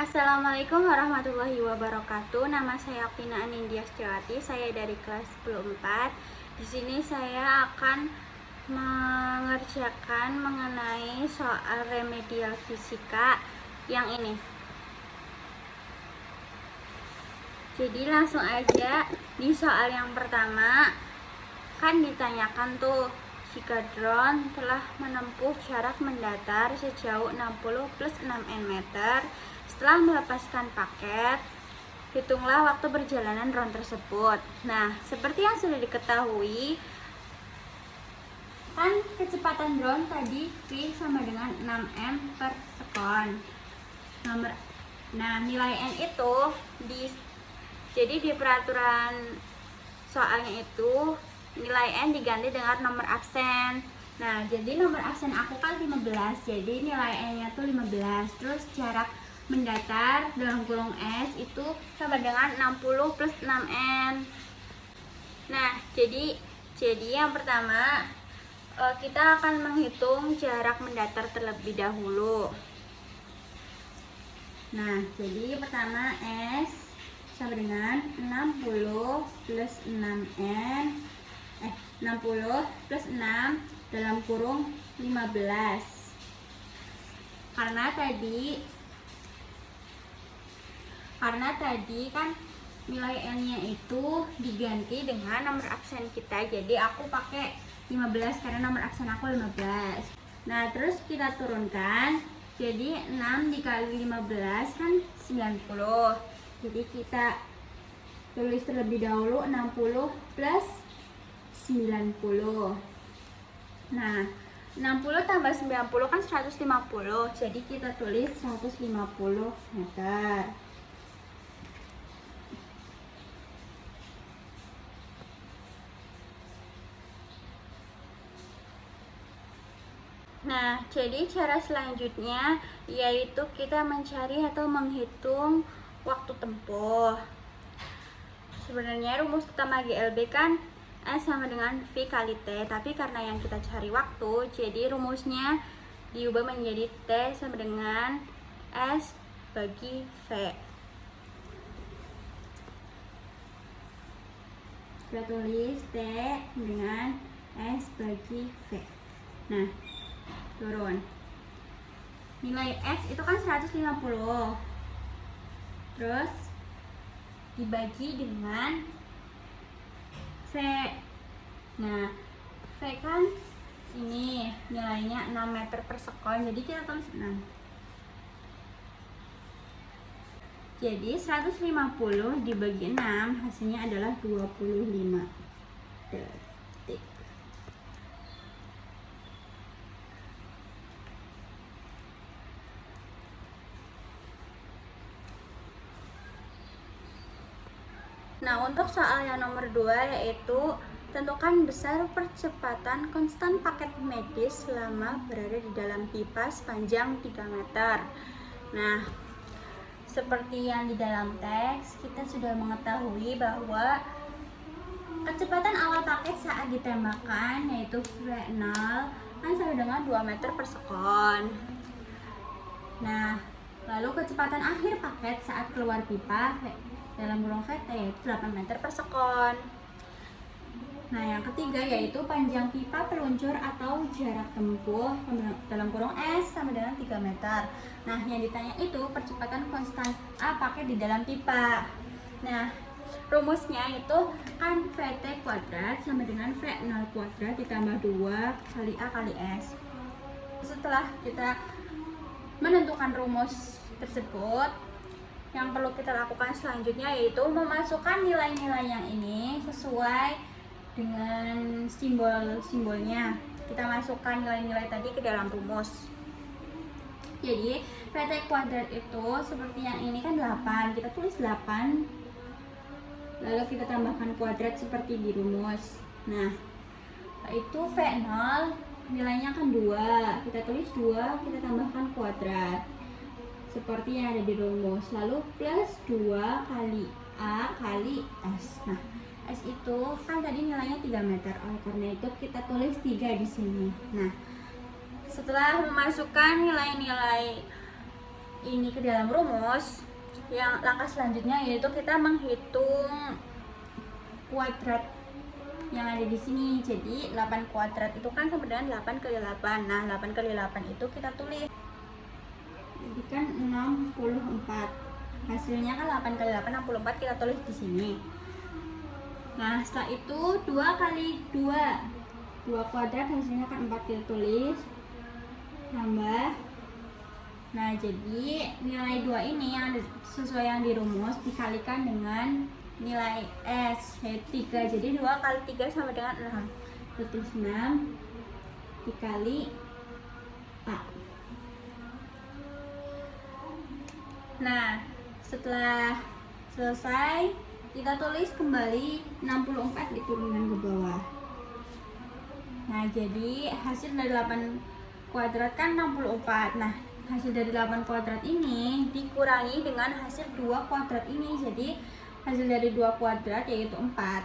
Assalamualaikum warahmatullahi wabarakatuh. Nama saya Pina Anindya Setiawati. Saya dari kelas 10-4. Di sini saya akan mengerjakan mengenai soal remedial fisika yang ini. Jadi langsung aja di soal yang pertama kan ditanyakan tuh, jika drone telah menempuh jarak mendatar sejauh 60 plus 6 meter setelah melepaskan paket, hitunglah waktu perjalanan drone tersebut. Nah, seperti yang sudah diketahui, kan kecepatan drone tadi V sama dengan 6 m per sekon. Nah, nilai N itu jadi di peraturan soalnya itu nilai N diganti dengan nomor absen. Nah, jadi nomor absen aku kan 15, jadi nilai N nya tuh 15. Terus jarak mendatar dalam kurung S itu sama dengan 60 plus 6N. Nah, jadi yang pertama kita akan menghitung jarak mendatar terlebih dahulu. Nah, jadi pertama S sama dengan 60 plus 6N 60 plus 6 dalam kurung 15. Karena tadi kan nilai N nya itu diganti dengan nomor absen kita, jadi aku pakai 15 karena nomor absen aku 15. Nah, terus kita turunkan, jadi 6 dikali 15 kan 90. Jadi kita tulis terlebih dahulu 60 plus 90. Nah, 60 tambah 90 kan 150. Jadi kita tulis 150 meter. Nah, jadi cara selanjutnya yaitu kita mencari atau menghitung waktu tempuh. Sebenarnya rumus utama GLB kan S sama dengan V kali T, tapi karena yang kita cari waktu, jadi rumusnya diubah menjadi T sama dengan S bagi V. Kita tulis T dengan S bagi V. Nah, turun. Nilai X itu kan 150. Terus dibagi dengan V. Nah, V kan ini nilainya 6 meter per sekon, jadi kita tulis 6. Jadi 150 dibagi 6 hasilnya adalah 25 detik. Nah, untuk soal yang nomor 2 yaitu tentukan besar percepatan konstan paket medis selama berada di dalam pipa sepanjang 3 meter. Nah, seperti yang di dalam teks, kita sudah mengetahui bahwa kecepatan awal paket saat ditembakkan yaitu V0 kan sama dengan 2 meter per sekon. Nah, lalu kecepatan akhir paket saat keluar pipa dalam kurung VT yaitu 8 meter per sekon. Nah, yang ketiga yaitu panjang pipa peluncur atau jarak tempuh dalam kurung S sama dengan 3 meter. Nah, yang ditanya itu percepatan konstan A paket di dalam pipa. Nah, rumusnya itu kan VT kuadrat sama dengan V0 kuadrat ditambah 2 kali A kali S. Setelah kita menentukan rumus tersebut, yang perlu kita lakukan selanjutnya yaitu memasukkan nilai-nilai yang ini sesuai dengan simbol-simbolnya. Kita masukkan nilai-nilai tadi ke dalam rumus. Jadi VT kuadrat itu seperti yang ini kan 8, kita tulis 8, lalu kita tambahkan kuadrat seperti di rumus. Nah, itu V0 nilainya kan 2, kita tulis 2, kita tambahkan kuadrat seperti yang ada di rumus, lalu plus 2 kali A kali S. Nah, S itu kan tadi nilainya 3 meter, oleh karena itu kita tulis 3 di sini. Nah, setelah memasukkan nilai-nilai ini ke dalam rumus, yang langkah selanjutnya yaitu kita menghitung kuadrat yang ada di sini. Jadi 8 kuadrat itu kan sama dengan 8 kali 8. Nah, 8 kali 8 itu kita tulis. Jadi kan 64. Hasilnya kan 8 kali 8 64, kita tulis di sini. Nah, setelah itu 2 kali 2 kuadrat hasilnya kan 4, kita tulis. Tambah. Nah, jadi nilai 2 ini yang sesuai yang di rumus dikalikan dengan nilai S, yaitu 3. Jadi 2 kali 3 sama dengan 6. Terus 6 dikali A. Nah, setelah selesai, kita tulis kembali 64 diturunkan ke bawah. Nah, jadi hasil dari 8 kuadrat kan 64. Nah, hasil dari 8 kuadrat ini dikurangi dengan hasil 2 kuadrat ini. Jadi hasil dari 2 kuadrat yaitu 4.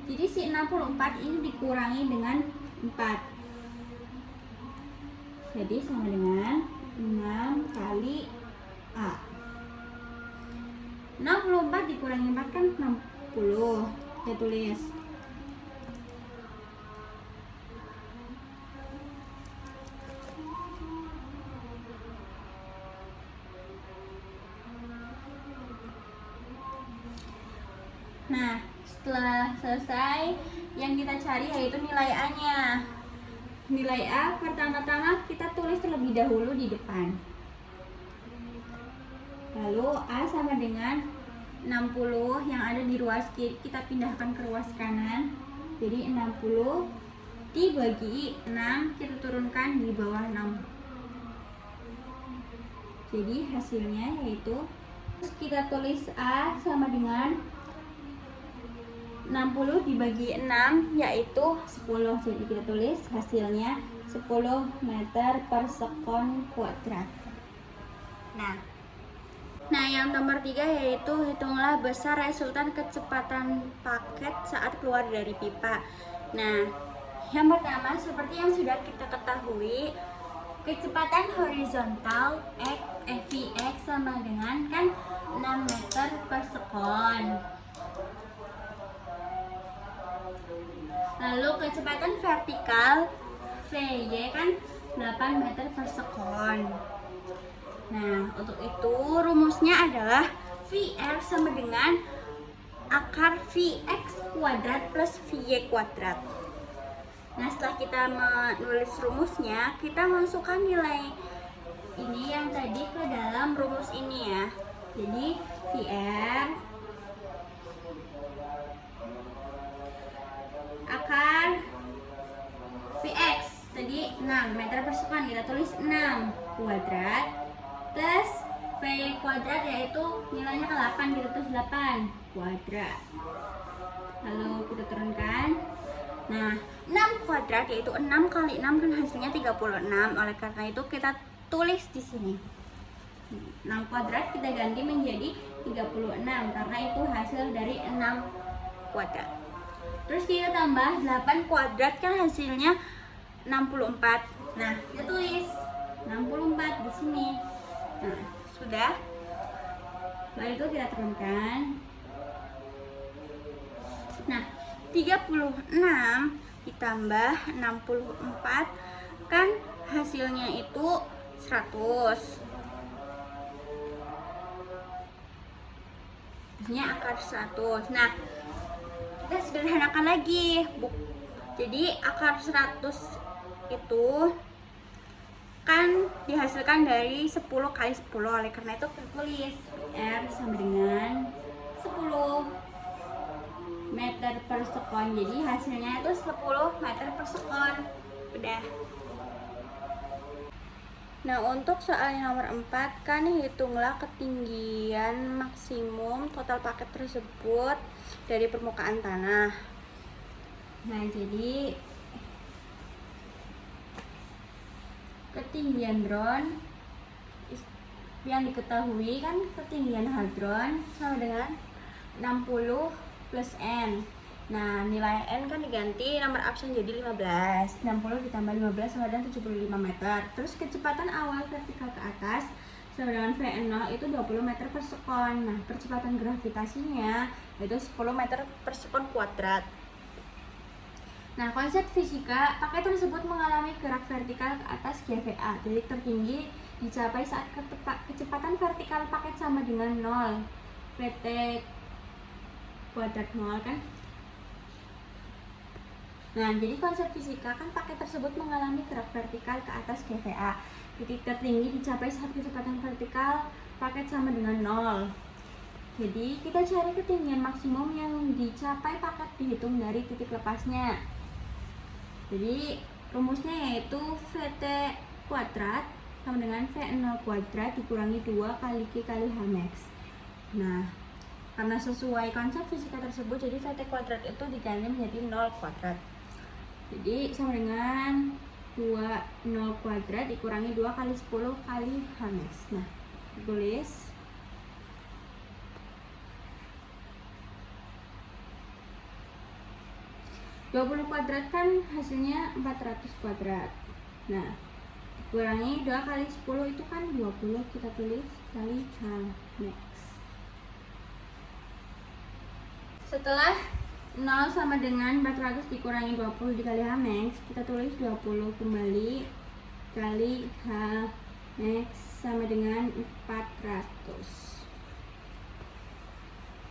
Jadi si 64 ini dikurangi dengan 4. Jadi sama dengan 6 kali A. 64 dikurangi 4 kan 60. Kita tulis. Nah, setelah selesai, yang kita cari yaitu nilai A-nya. Nilai A pertama-tama kita tulis terlebih dahulu di depan. Lalu A sama dengan 60 yang ada di ruas kiri, kita pindahkan ke ruas kanan. Jadi 60 dibagi 6, kita turunkan di bawah 6. Jadi hasilnya yaitu, terus kita tulis A sama dengan 60 dibagi 6 yaitu 10. Jadi kita tulis hasilnya 10 meter per sekon kuadrat. Nah, yang nomor 3 yaitu hitunglah besar resultan kecepatan paket saat keluar dari pipa. Nah, yang pertama seperti yang sudah kita ketahui, kecepatan horizontal Vx sama dengan kan 6 meter per sekon. Lalu kecepatan vertikal Vy kan 8 meter per sekon. Nah, untuk itu rumusnya adalah Vr sama dengan akar Vx kuadrat plus Vy kuadrat. Nah, setelah kita menulis rumusnya, kita masukkan nilai ini yang tadi ke dalam rumus ini ya. Jadi Vr akar Vx tadi 6 meter per sekon, kita tulis 6 kuadrat plus Vy kuadrat yaitu nilainya ke 8, kita tulis 8 kuadrat. Lalu kita turunkan. Nah, 6 kuadrat yaitu 6 kali 6 kan hasilnya 36. Oleh karena itu kita tulis di sini 6 kuadrat kita ganti menjadi 36 karena itu hasil dari 6 kuadrat. Terus kita tambah 8 kuadrat kan hasilnya 64. Nah, kita tulis 64 di sini. Nah, sudah. Lalu itu kita turunkan. Nah, 36 ditambah 64 kan hasilnya itu 100. Hasilnya akar 100. Nah, kita sederhanakan lagi, Bu. Jadi akar 100 itu kan dihasilkan dari 10 kali 10. Oleh karena itu kita tulis R sama dengan 10 meter per sekon. Jadi hasilnya itu 10 meter per sekon. Udah. Nah, untuk soal nomor 4 kan hitunglah ketinggian maksimum total paket tersebut dari permukaan tanah. Nah, jadi ketinggian drone yang diketahui kan ketinggian hadron sama dengan 60 plus N. Nah, nilai N kan diganti nomor absen jadi 15. 60 ditambah 15 sama dengan 75 meter. Terus kecepatan awal vertikal ke atas sama dengan V0 itu 20 meter per sekon. Nah, percepatan gravitasinya itu 10 meter per sekon kuadrat. Nah, konsep fisika, paket tersebut mengalami gerak vertikal ke atas GVA. Titik tertinggi dicapai saat kecepatan vertikal paket sama dengan 0. VT kuadrat 0 kan? Nah, jadi konsep fisika kan paket tersebut mengalami gerak vertikal ke atas GVA. Titik tertinggi dicapai saat kecepatan vertikal paket sama dengan 0. Jadi, kita cari ketinggian maksimum yang dicapai paket dihitung dari titik lepasnya. Jadi rumusnya yaitu VT kuadrat sama dengan V0 kuadrat dikurangi 2 kali Q kali Hmax. Nah, karena sesuai konsep fisika tersebut, jadi VT kuadrat itu diganti menjadi 0 kuadrat. Jadi sama dengan 0 kuadrat dikurangi 2 kali 10 kali Hmax. Nah, tulis 20 kuadrat kan hasilnya 400 kuadrat. Nah, kurangi 2 kali 10 itu kan 20, kita tulis kali Hmax. Setelah 0 sama dengan 400 dikurangi 20 dikali Hmax, kita tulis 20 kembali kali Hmax sama dengan 400.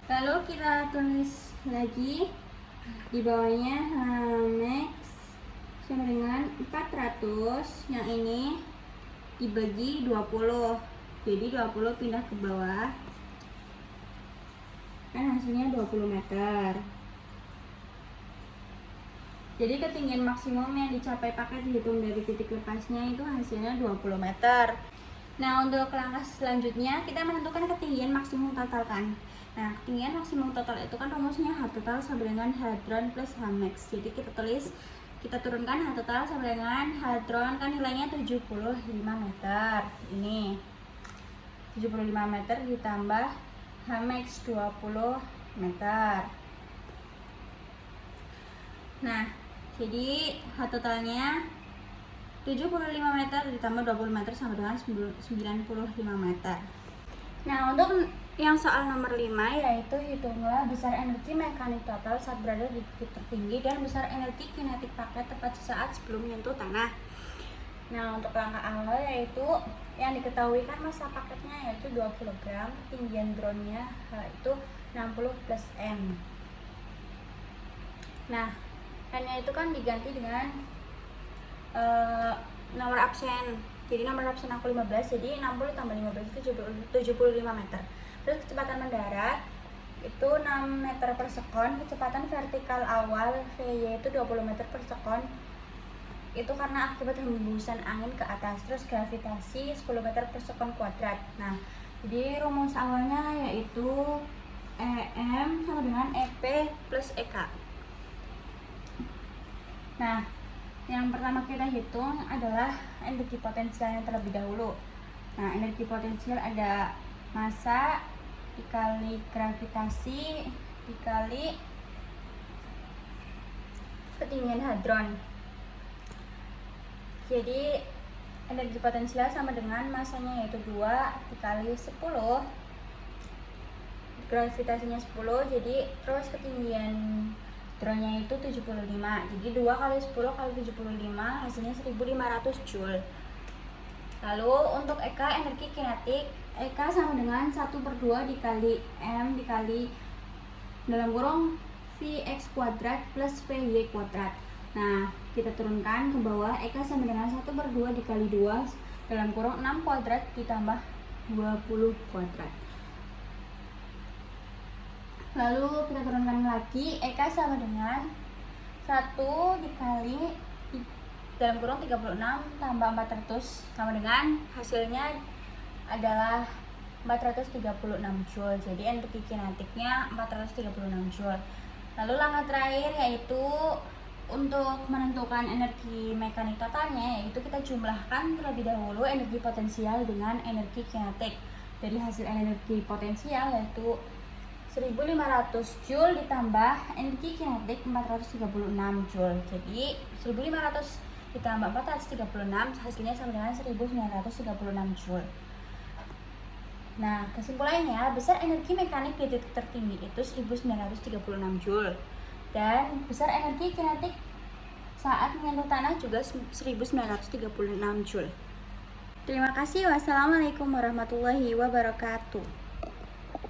Lalu kita tulis lagi di bawahnya Hmax sama dengan 400, yang ini dibagi 20, jadi 20 pindah ke bawah kan hasilnya 20 meter. Jadi ketinggian maksimum yang dicapai paket dihitung dari titik lepasnya itu hasilnya 20 meter. Nah, untuk langkah selanjutnya kita menentukan ketinggian maksimum total kan. Nah, ketinggian maksimum total itu kan rumusnya H total sama dengan hadron plus Hmax. Jadi kita turunkan H total sama dengan hadron kan nilainya 75 meter. Ini 75 meter ditambah Hmax 20 meter. Nah, jadi H totalnya 75 meter ditambah 20 meter sama dengan 95 meter. Nah, untuk yang soal nomor 5 yaitu hitunglah besar energi mekanik total saat berada di titik tertinggi dan besar energi kinetik paket tepat sesaat sebelum menyentuh tanah. Nah, untuk langkah awal yaitu yang diketahui kan massa paketnya yaitu 2 kg, ketinggian drone-nya itu 60 plus M. Nah, N-nya itu kan diganti dengan nomor absen. Jadi nomor absen aku 15, jadi 60 tambah 15 itu 75 meter. Terus kecepatan mendarat itu 6 meter per sekon, kecepatan vertikal awal VY itu 20 meter per sekon. Itu karena akibat hembusan angin ke atas. Terus gravitasi 10 meter per sekon kuadrat. Nah, jadi rumus awalnya yaitu EM sama dengan EP plus EK. Nah, yang pertama kita hitung adalah energi potensialnya terlebih dahulu. Nah, energi potensial ada massa dikali gravitasi dikali ketinggian hadron. Jadi energi potensial sama dengan massanya yaitu 2 dikali 10, gravitasinya 10, jadi terus ketinggian drone-nya itu 75. Jadi 2 kali 10 kali 75 hasilnya 1500 Joule. Lalu untuk EK energi kinetik, EK sama dengan 1/2 dikali M dikali dalam kurung Vx kuadrat plus Vy kuadrat. Nah, kita turunkan ke bawah, EK sama dengan 1/2 dikali 2 dalam kurung 6 kuadrat ditambah 20 kuadrat. Lalu kita turunkan lagi, EK sama dengan 1 dikali dalam kurung 36 tambah 400 sama dengan hasilnya adalah 436 Joule. Jadi energi kinetiknya 436 Joule. Lalu langkah terakhir yaitu untuk menentukan energi mekanik totalnya, yaitu kita jumlahkan terlebih dahulu energi potensial dengan energi kinetik. Dari hasil energi potensial yaitu 1500 Joule ditambah energi kinetik 436 Joule. Jadi 1500 ditambah 436 hasilnya sama dengan 1936 Joule. Nah, kesimpulannya, besar energi mekanik di titik tertinggi itu 1936 Joule. Dan besar energi kinetik saat menyentuh tanah juga 1936 Joule. Terima kasih. Wassalamualaikum warahmatullahi wabarakatuh.